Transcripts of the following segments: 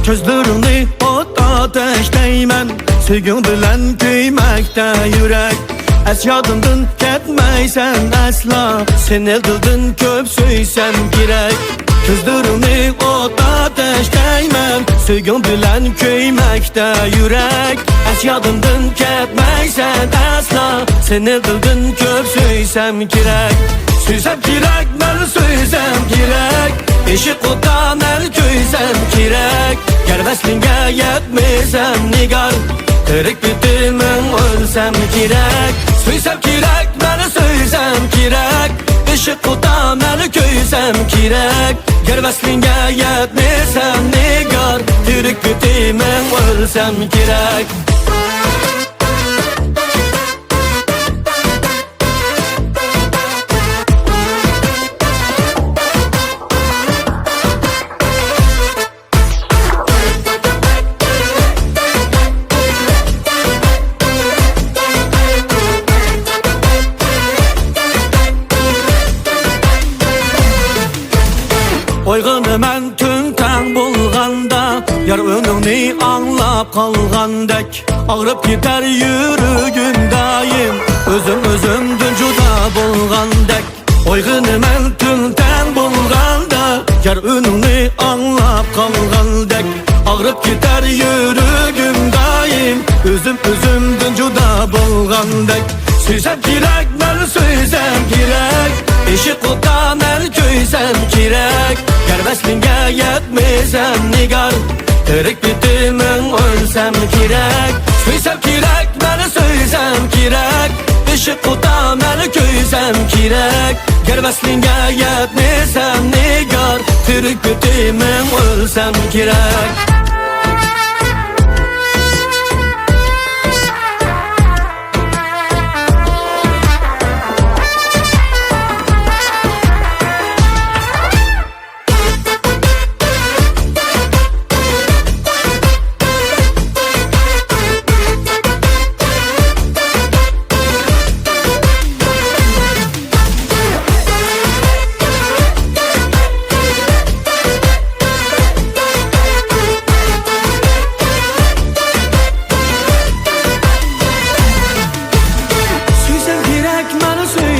Gözlerini ot ateşteymen, sevgin bilen köymekte yürek. Es yadından ketmeysen asla, sen eldildin köp söysem gerek. Gözlerini ot ateşteymen, sevgin bilen köymekte yürek. Es yadından ketmeysen asla, sen eldildin köp söysem gerek. Söysem gerek, ben söysem gerek. Eşik otan el köysem gerek. Gerveslinge yetmesem nigar, erik bitimen ölsem gerek. Söysem gerek, ben söysem gerek. Eşik otan el köysem gerek. Gerveslinge yetmesem nigar, erik bitimen ölsem gerek. Oygunu men tün tang bulganda, yar önünü anlap kalgandek. Ağrıp gider yürügüm daim, özümdün juda bulgandek. Oygunu men tün tang bulganda, yar önünü anlap kalgandek. Ağrıp gider yürügüm daim, özümdün juda bulgandek. Söysem gerek, ben söysem gerek. Eşik otan el köysem gerek. Gerveslinge yetmesem nigar, erik bitimen ölsem gerek. Söysem gerek, ben söysem gerek. Eşik otan el köysem gerek. Gerveslinge yetmesem nigar, erik bitimen ölsem gerek.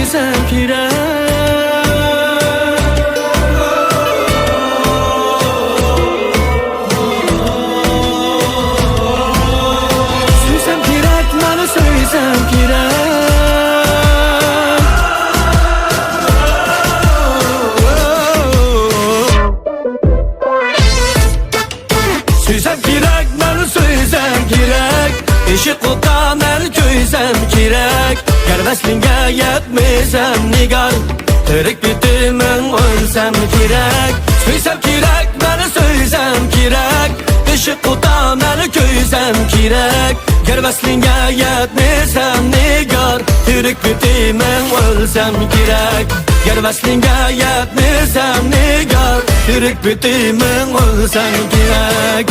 Söysem gerek. Söysem gerek, bana söysem gerek. Söysem gerek, bana söysem gerek. Eşik otan el köysem gerek. Gerveslinge yetmesem nigar, erik bitimen ölsem gerek. Söysem gerek, ben söysem gerek. Eşik otan el köysem gerek. Gerveslinge yetmesem nigar, erik bitimen ölsem gerek. Gerveslinge yetmesem nigar, erik bitimen ölsem gerek.